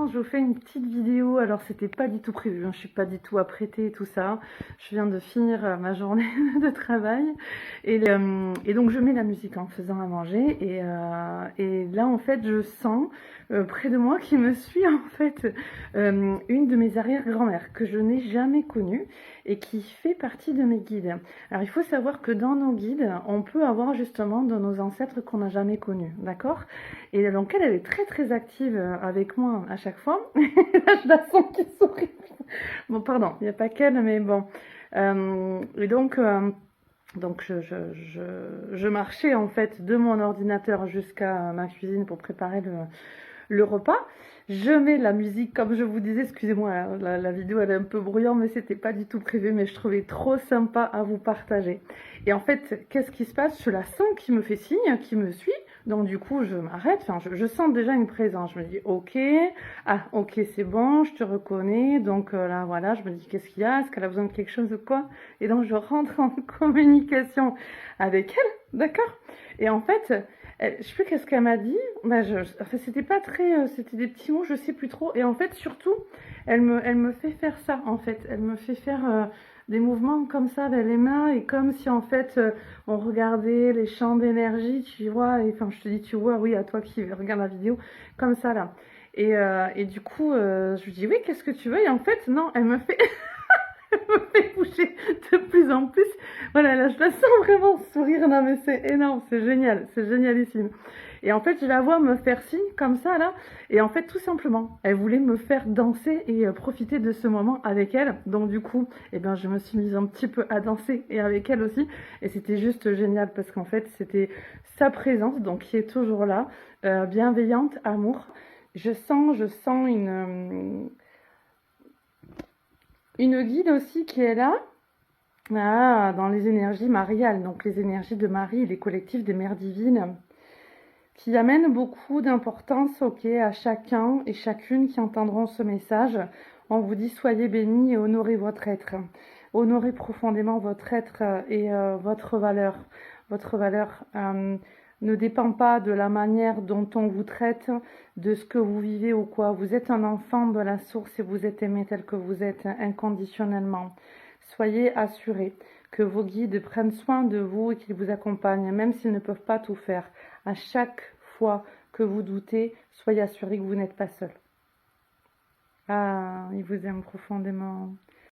matin, je vous fais une petite vidéo. Alors, c'était pas du tout prévu, hein, je suis pas du tout apprêtée et tout ça. Je viens de finir ma journée de travail. Et donc, je mets la musique en faisant à manger. Et là, en fait, je sens près de moi qui me suit, en fait, une de mes arrière-grand-mères que je n'ai jamais connue et qui fait partie de mes guides. Alors, il faut savoir que dans nos guides, on peut avoir justement de nos ancêtres qu'on n'a jamais connus, d'accord? Et donc, elle est très très active avec moi à chaque fois. Là, je la sens qui sourit. Bon, pardon, il n'y a pas qu'elle, mais bon. Et donc je marchais en fait de mon ordinateur jusqu'à ma cuisine pour préparer le repas. Je mets la musique, comme je vous disais, excusez-moi, la vidéo elle est un peu bruyante, mais c'était pas du tout prévu, mais je trouvais trop sympa à vous partager. Et en fait, qu'est-ce qui se passe? Je la sens qui me fait signe, qui me suit, donc du coup je m'arrête, enfin je sens déjà une présence, je me dis ok, ah ok c'est bon, je te reconnais, donc là voilà, je me dis qu'est-ce qu'il y a, est-ce qu'elle a besoin de quelque chose ou quoi? Et donc je rentre en communication avec elle, d'accord? Et en fait, je sais plus qu'est-ce qu'elle m'a dit. Bah, enfin, c'était pas très, c'était des petits mots, je sais plus trop. Et en fait, surtout, elle me fait faire ça. En fait, elle me fait faire des mouvements comme ça avec les mains et comme si en fait on regardait les champs d'énergie, tu vois. Et enfin, je te dis, tu vois, oui, à toi qui regarde la vidéo, comme ça là. Et du coup, je lui dis oui, qu'est-ce que tu veux? Et en fait, non, elle me fait me fait bouger de plus en plus. Voilà, là, je la sens vraiment sourire. Non, mais c'est énorme, c'est génial, c'est génialissime. Et en fait, je la vois me faire signe comme ça, là. Et en fait, tout simplement, elle voulait me faire danser et profiter de ce moment avec elle. Donc, du coup, eh ben, je me suis mise un petit peu à danser et avec elle aussi. Et c'était juste génial parce qu'en fait, c'était sa présence, donc qui est toujours là, bienveillante, amour. Je sens une guide aussi qui est là, dans les énergies mariales, donc les énergies de Marie, les collectifs des mères divines, qui amènent beaucoup d'importance à chacun et chacune qui entendront ce message. On vous dit soyez bénis et honorez votre être. Honorez profondément votre être et votre valeur. Votre valeur ne dépend pas de la manière dont on vous traite, de ce que vous vivez ou quoi. Vous êtes un enfant de la source et vous êtes aimé tel que vous êtes inconditionnellement. Soyez assurés que vos guides prennent soin de vous et qu'ils vous accompagnent, même s'ils ne peuvent pas tout faire. À chaque fois que vous doutez, soyez assurés que vous n'êtes pas seul. Ah, ils vous aiment profondément.